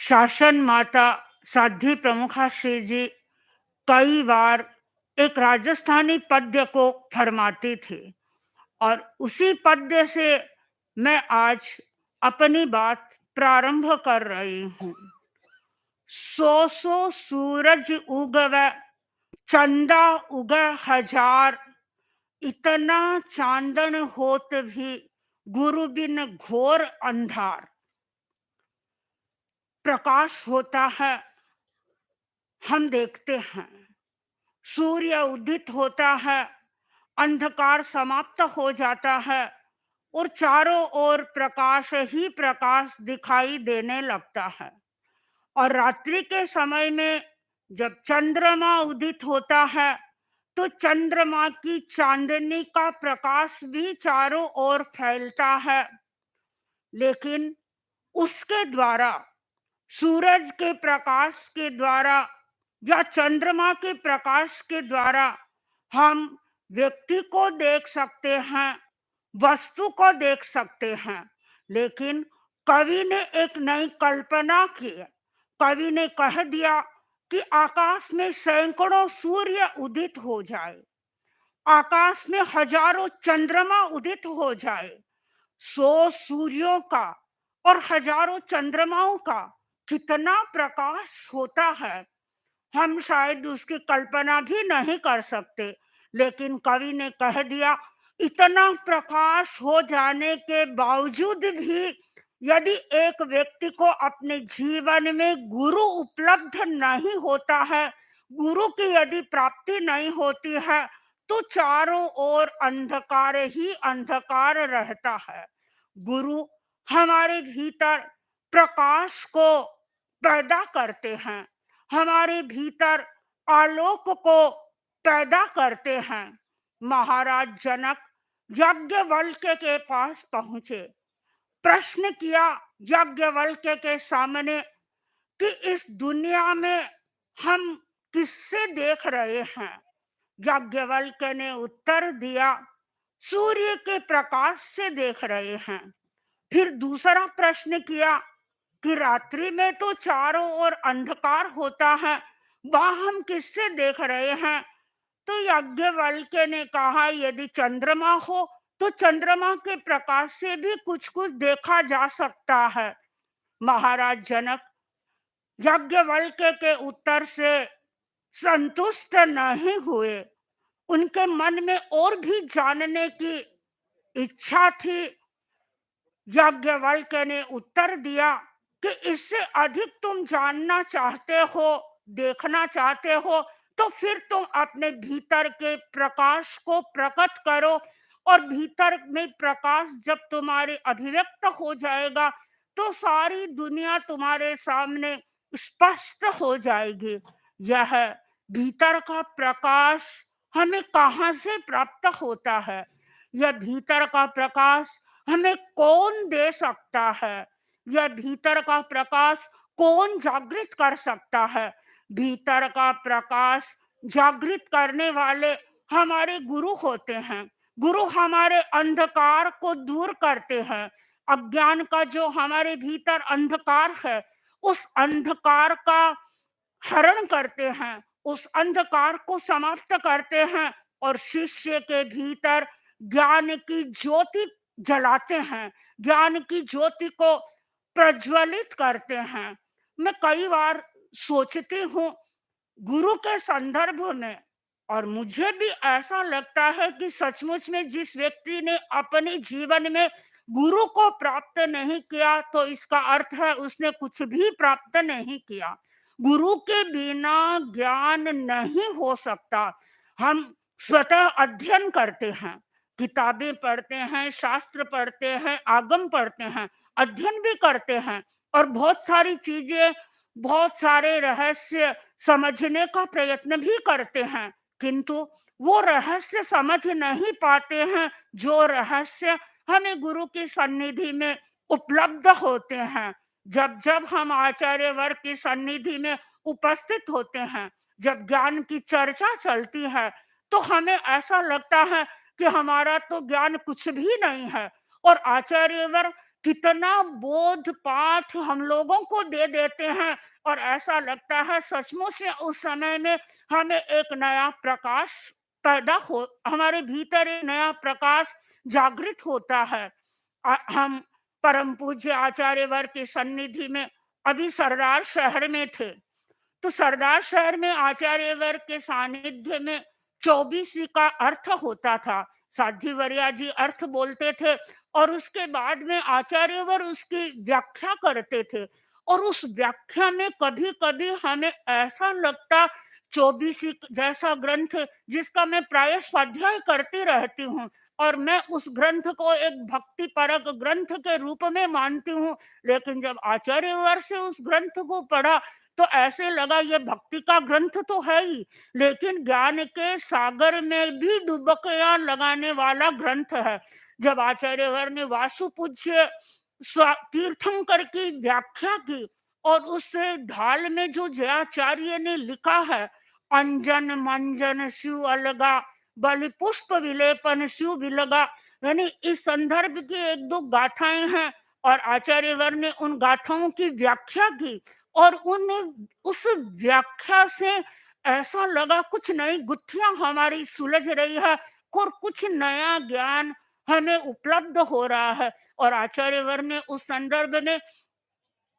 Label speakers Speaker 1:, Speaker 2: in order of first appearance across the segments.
Speaker 1: शासन माता साध्वी प्रमुखाश्री जी कई बार एक राजस्थानी पद्य को फरमाती थी और उसी पद्य से मैं आज अपनी बात प्रारंभ कर रही हूँ। सो सो सूरज उगवे चंदा उग हजार, इतना चांदन होत भी गुरु बिन घोर अंधार। प्रकाश होता है, हम देखते हैं, सूर्य उदित होता है, अंधकार समाप्त हो जाता है और चारों ओर प्रकाश ही प्रकाश दिखाई देने लगता है। और रात्रि के समय में जब चंद्रमा उदित होता है तो चंद्रमा की चांदनी का प्रकाश भी चारों ओर फैलता है, लेकिन उसके द्वारा, सूरज के प्रकाश के द्वारा या चंद्रमा के प्रकाश के द्वारा हम व्यक्ति को देख सकते हैं, वस्तु को देख सकते हैं। लेकिन कवि ने एक नई कल्पना की। कवि ने कह दिया कि आकाश में सैकड़ों सूर्य उदित हो जाए, आकाश में हजारों चंद्रमा उदित हो जाए। 100 सूर्यों का और हजारों चंद्रमाओं का कितना प्रकाश होता है, हम शायद उसकी कल्पना भी नहीं कर सकते। लेकिन कवि ने कह दिया, इतना प्रकाश हो जाने के बावजूद भी यदि एक व्यक्ति को अपने जीवन में गुरु उपलब्ध नहीं होता है, गुरु की यदि प्राप्ति नहीं होती है, तो चारों ओर अंधकार ही अंधकार रहता है। गुरु हमारे भीतर प्रकाश को पैदा करते हैं, हमारे भीतर आलोक को पैदा करते हैं। महाराज जनक याज्ञवल्क्य के पास पहुंचे, प्रश्न किया याज्ञवल्क्य के सामने कि इस दुनिया में हम किससे देख रहे हैं। याज्ञवल्क्य ने उत्तर दिया, सूर्य के प्रकाश से देख रहे हैं। फिर दूसरा प्रश्न किया कि रात्रि में तो चारों ओर अंधकार होता है, वहां हम किससे देख रहे हैं। तो याज्ञवल्क्य ने कहा, यदि चंद्रमा हो तो चंद्रमा के प्रकाश से भी कुछ कुछ देखा जा सकता है। महाराज जनक याज्ञवल्क्य के उत्तर से संतुष्ट नहीं हुए, उनके मन में और भी जानने की इच्छा थी। याज्ञवल्क्य ने उत्तर दिया कि इससे अधिक तुम जानना चाहते हो, देखना चाहते हो, तो फिर तुम अपने भीतर के प्रकाश को प्रकट करो। और भीतर में प्रकाश जब तुम्हारे अभिव्यक्त हो जाएगा तो सारी दुनिया तुम्हारे सामने स्पष्ट हो जाएगी। यह भीतर का प्रकाश हमें कहाँ से प्राप्त होता है? यह भीतर का प्रकाश हमें कौन दे सकता है? यह भीतर का प्रकाश कौन जागृत कर सकता है? भीतर का प्रकाश जागृत करने वाले हमारे गुरु होते हैं। गुरु हमारे अंधकार को दूर करते हैं। अज्ञान का जो हमारे भीतर अंधकार है, उस अंधकार का हरण करते हैं, उस अंधकार को समाप्त करते हैं और शिष्य के भीतर ज्ञान की ज्योति जलाते हैं, ज्ञान की ज्योति को प्रज्वलित करते हैं। मैं कई बार सोचती हूँ गुरु के संदर्भ में, और मुझे भी ऐसा लगता है कि सचमुच में जिस व्यक्ति ने अपने जीवन में गुरु को प्राप्त नहीं किया तो इसका अर्थ है उसने कुछ भी प्राप्त नहीं किया। गुरु के बिना ज्ञान नहीं हो सकता। हम स्वतः अध्ययन करते हैं, किताबें पढ़ते हैं, शास्त्र पढ़ते हैं, आगम पढ़ते हैं, अध्ययन भी करते हैं और बहुत सारी चीजें, बहुत सारे रहस्य समझने का प्रयत्न भी करते हैं, किंतु वो रहस्य समझ नहीं पाते हैं जो रहस्य हमें गुरु की सन्निधि में उपलब्ध होते हैं। जब जब हम आचार्य वर्ग की सन्निधि में उपस्थित होते हैं, जब ज्ञान की चर्चा चलती है, तो हमें ऐसा लगता है कि हमारा तो ज्ञान कुछ भी नहीं है और आचार्य वर्ग कितना बोध पाठ हम लोगों को दे देते हैं और ऐसा लगता है सचमुच में उस समय में हमें एक नया प्रकाश पैदा हो, हमारे भीतर एक नया प्रकाश जागृत होता है। हम परम पूज्य आचार्यवर की सन्निधि में अभी सरदार शहर में थे, तो सरदार शहर में आचार्यवर के सानिध्य में 24 का अर्थ होता था। साध्वीवर्या जी अर्थ बोलते थे और उसके बाद में आचार्यवर उसकी व्याख्या करते थे। और उस व्याख्या में कभी-कभी हमें ऐसा लगता, 24 जैसा ग्रंथ जिसका मैं प्राय स्वाध्याय करती रहती हूँ और मैं उस ग्रंथ को एक भक्ति परक ग्रंथ के रूप में मानती हूँ, लेकिन जब आचार्यवर से उस ग्रंथ को पढ़ा तो ऐसे लगा ये भक्ति का ग्रंथ तो है ही, लेकिन ज्ञान के सागर में भी डुबकियां लगाने वाला ग्रंथ है। जब आचार्यवर ने वासु पूज्य तीर्थंकर की व्याख्या की और उस ढाल में जो जयाचार्य ने लिखा है, अंजन मंजन शिव अलगा, बलि पुष्प विलेपन शिव विलगा, यानी इस संदर्भ की एक दो गाथाएं हैं और आचार्यवर ने उन गाथाओं की व्याख्या की और उन उस व्याख्या से ऐसा लगा कुछ नई गुत्थियां हमारी सुलझ रही है और कुछ नया ज्ञान हमें उपलब्ध हो रहा है। और आचार्यवर ने उस संदर्भ में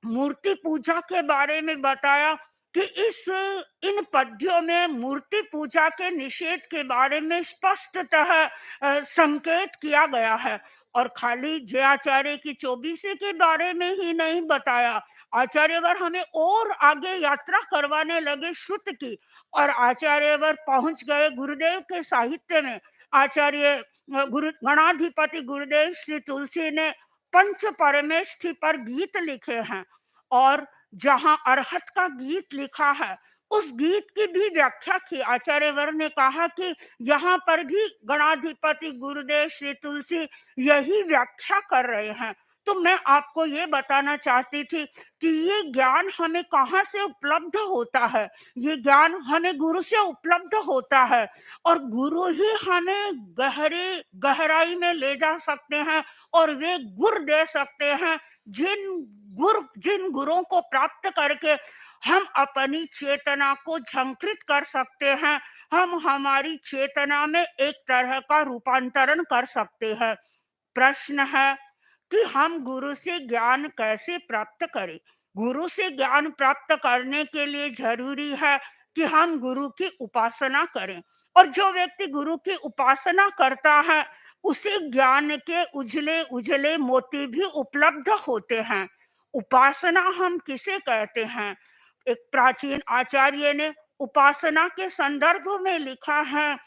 Speaker 1: मूर्ति पूजा के बारे में बताया कि इस इन पद्यों में मूर्ति पूजा के निषेध के बारे में स्पष्टतः संकेत किया गया है। और खाली जयाचार्य की 24 के बारे में ही नहीं बताया, आचार्यवर हमें और आगे यात्रा करवाने लगे श्रुत की और आचार्यवर पहुंच गए गुरुदेव के साहित्य में। आचार्य गुरु गणाधिपति गुरुदेव श्री तुलसी ने पंच परमेष्ठि पर गीत लिखे हैं और जहां अरहत का गीत लिखा है उस गीत की भी व्याख्या की। आचार्यवर ने कहा कि यहाँ पर भी गणाधिपति गुरुदेव श्री तुलसी यही व्याख्या कर रहे हैं। तो मैं आपको ये बताना चाहती थी कि ये ज्ञान हमें कहाँ से उपलब्ध होता है। ये ज्ञान हमें गुरु से उपलब्ध होता है और गुरु ही हमें गहराई में ले जा सकते हैं और वे गुर दे सकते हैं जिन गुरुओं को प्राप्त करके हम अपनी चेतना को झंकृत कर सकते हैं, हम हमारी चेतना में एक तरह का रूपांतरण कर सकते हैं। प्रश्न है कि हम गुरु से ज्ञान कैसे प्राप्त करें। गुरु से ज्ञान प्राप्त करने के लिए जरूरी है कि हम गुरु की उपासना करें और जो व्यक्ति गुरु की उपासना करता है उसे ज्ञान के उजले उजले मोती भी उपलब्ध होते हैं। उपासना हम किसे कहते हैं? एक प्राचीन आचार्य ने उपासना के संदर्भ में लिखा है,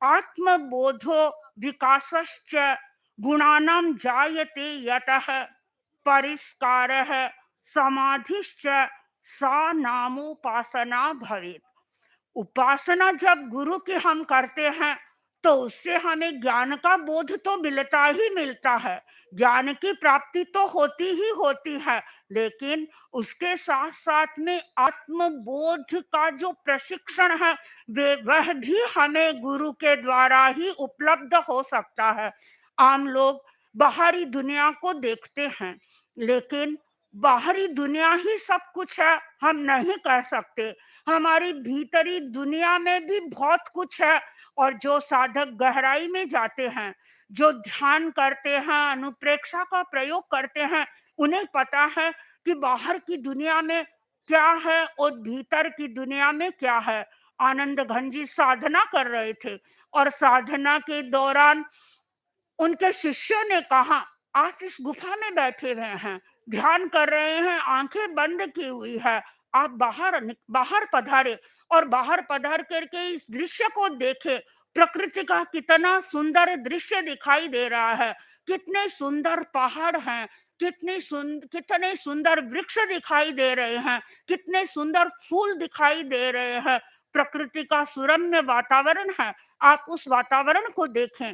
Speaker 1: आत्मबोधो विकासश्च गुणानां जायते यतः परिष्कारः समाधिश्च सा नामोपासना भवेत्। उपासना जब गुरु की हम करते हैं तो उससे हमें ज्ञान का बोध तो मिलता ही मिलता है, ज्ञान की प्राप्ति तो होती ही होती है, लेकिन उसके साथ साथ में आत्मबोध का जो प्रशिक्षण है वे वह भी हमें गुरु के द्वारा ही उपलब्ध हो सकता है। आम लोग बाहरी दुनिया को देखते हैं, लेकिन बाहरी दुनिया ही सब कुछ है हम नहीं कह सकते। हमारी भीतरी दुनिया में भी बहुत कुछ है और जो साधक गहराई में जाते हैं, जो ध्यान करते हैं, अनुप्रेक्षा का प्रयोग करते हैं, उन्हें पता है कि बाहर की दुनिया में क्या है और भीतर की दुनिया में क्या है। आनंद घन जी साधना कर रहे थे और साधना के दौरान उनके शिष्यों ने कहा, आप इस गुफा में बैठे हुए हैं, ध्यान कर रहे हैं, आंखें बंद की हुई है, आप बाहर पधारे और बाहर पधार करके इस दृश्य को देखे। प्रकृति का कितना सुंदर दृश्य दिखाई दे रहा है, कितने सुंदर पहाड़ हैं, कितने सुंदर वृक्ष दिखाई दे रहे हैं, कितने सुंदर फूल दिखाई दे रहे हैं। प्रकृति का सुरम्य वातावरण है, आप उस वातावरण को देखें।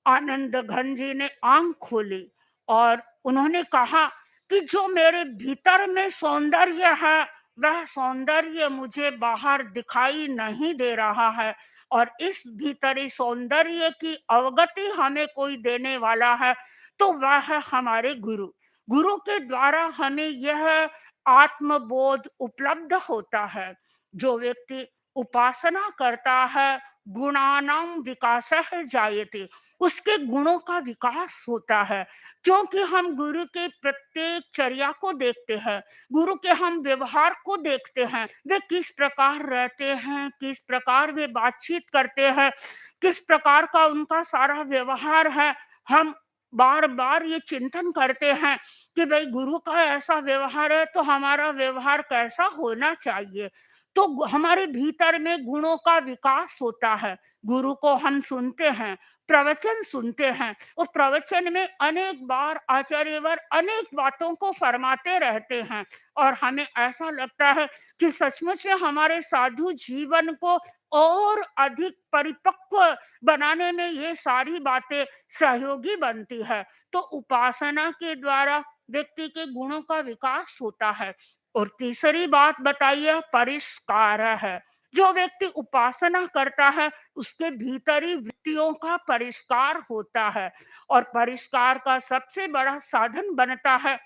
Speaker 1: आनंद घन जी ने आंख खोली और उन्होंने कहा कि जो मेरे भीतर में सौंदर्य है वह सौंदर्य मुझे बाहर दिखाई नहीं दे रहा है और इस भीतरी सौंदर्य की अवगति हमें कोई देने वाला है। तो वह है हमारे गुरु। गुरु के द्वारा हमें यह आत्मबोध उपलब्ध होता है। जो व्यक्ति उपासना करता है, गुणानां विकासः जायते, उसके गुणों का विकास होता है। क्योंकि हम गुरु के प्रत्येक चर्या को देखते हैं, गुरु के हम व्यवहार को देखते हैं, वे किस प्रकार रहते हैं, किस प्रकार वे बातचीत करते हैं, किस प्रकार का उनका सारा व्यवहार है। हम बार-बार ये चिंतन करते हैं कि भई गुरु का ऐसा व्यवहार है तो हमारा व्यवहार कैसा होना चाहिए। तो हमारे भीतर में गुणों का विकास होता है। गुरु को हम सुनते हैं, प्रवचन सुनते हैं और प्रवचन में अनेक बार आचार्यवर अनेक बातों को फरमाते रहते हैं और हमें ऐसा लगता है कि सचमुच में हमारे साधु जीवन को और अधिक परिपक्व बनाने में ये सारी बातें सहयोगी बनती है। तो उपासना के द्वारा व्यक्ति के गुणों का विकास होता है। और तीसरी बात बताइए, परिष्कार है। जो व्यक्ति उपासना करता है उसके भीतरी वृत्तियों का परिष्कार होता है और परिष्कार का सबसे बड़ा साधन बनता है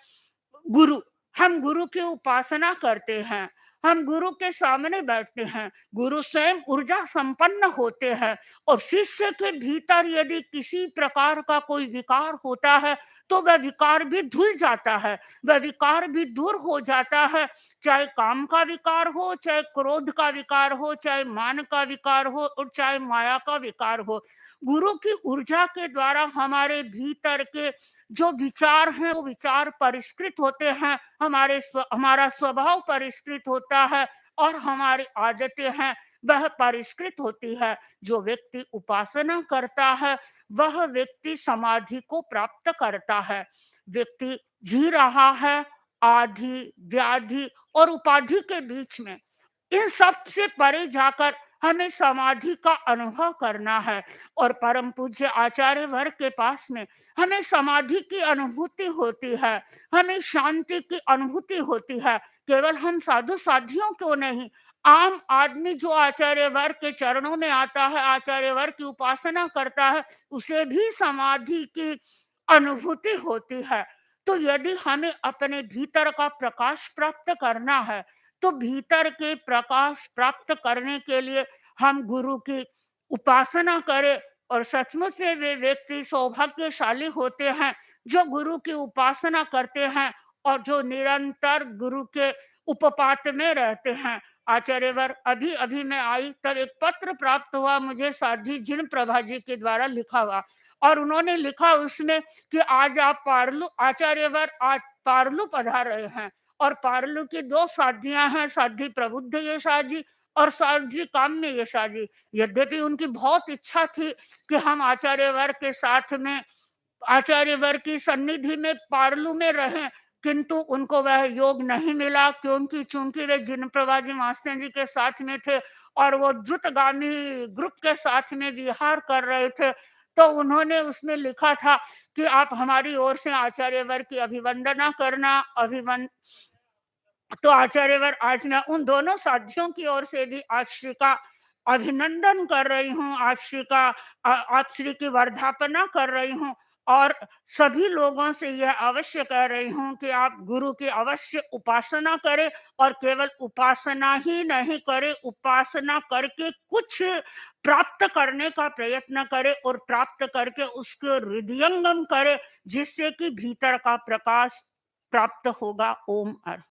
Speaker 1: गुरु। हम गुरु की उपासना करते हैं, हम गुरु के सामने बैठते हैं, गुरु स्वयं ऊर्जा संपन्न होते हैं और शिष्य के भीतर यदि किसी प्रकार का कोई विकार होता है तो वह विकार भी धुल जाता है, वह विकार भी दूर हो जाता है। चाहे काम का विकार हो, चाहे क्रोध का विकार हो, चाहे मान का विकार हो और चाहे माया का विकार हो। गुरु की ऊर्जा के द्वारा हमारे भीतर के जो विचार हैं वो विचार परिष्कृत होते हैं, हमारा स्वभाव परिष्कृत होता है और हमारी आदतें हैं वह परिष्कृत होती है। जो व्यक्ति उपासना करता है वह व्यक्ति समाधि को प्राप्त करता है। व्यक्ति जी रहा है आधि, व्याधि और उपाधि के बीच में, इन सब से परे जाकर हमें समाधि का अनुभव करना है और परम पूज्य आचार्य वर्ग के पास में हमें समाधि की अनुभूति होती है, हमें शांति की अनुभूति होती है। केवल हम साधु साधियों को नहीं, आम आदमी जो आचार्य वर्ग के चरणों में आता है, आचार्य वर्ग की उपासना करता है, उसे भी समाधि की अनुभूति होती है। तो यदि हमें अपने भीतर का प्रकाश प्राप्त करना है तो भीतर के प्रकाश प्राप्त करने के लिए हम गुरु की उपासना करें और सचमुच में वे व्यक्ति सौभाग्यशाली होते हैं जो गुरु की उपासना करते हैं और जो निरंतर गुरु के उपपात में रहते हैं। आचार्यवर अभी अभी मैं आई तब एक पत्र प्राप्त हुआ मुझे साध्वी जिन प्रभा जी के द्वारा लिखा हुआ और उन्होंने लिखा उसमें कि आज आप पारलू आचार्यवर आज पारलू पधार रहे हैं और पारलू की दो साध्वियां हैं, साध्वी प्रबुद्ध यशा जी और साध्वी काम्य यशा जी। यद्यपि उनकी बहुत इच्छा थी कि हम आचार्यवर के साथ में आचार्यवर की सन्निधि में पारलू में रहें, किंतु उनको वह योग नहीं मिला क्योंकि चूंकि वे जिन प्रभाजी मास्टर जी के साथ में थे और वो द्रुतगामी ग्रुप के साथ में विहार कर रहे थे, तो उन्होंने उसमें लिखा था कि आप हमारी ओर से आचार्यवर की अभिवंदना करना। अभिवन तो आचार्यवर आज मैं उन दोनों साथियों की ओर से भी आप श्री का अभिनंदन कर रही हूँ, आप श्री का आप श्री की वर्धापना कर रही हूँ और सभी लोगों से यह अवश्य कह रही हूँ कि आप गुरु की अवश्य उपासना करें और केवल उपासना ही नहीं करें, उपासना करके कुछ प्राप्त करने का प्रयत्न करें और प्राप्त करके उसको हृदयंगम करें जिससे कि भीतर का प्रकाश प्राप्त होगा। ओम अर्थ।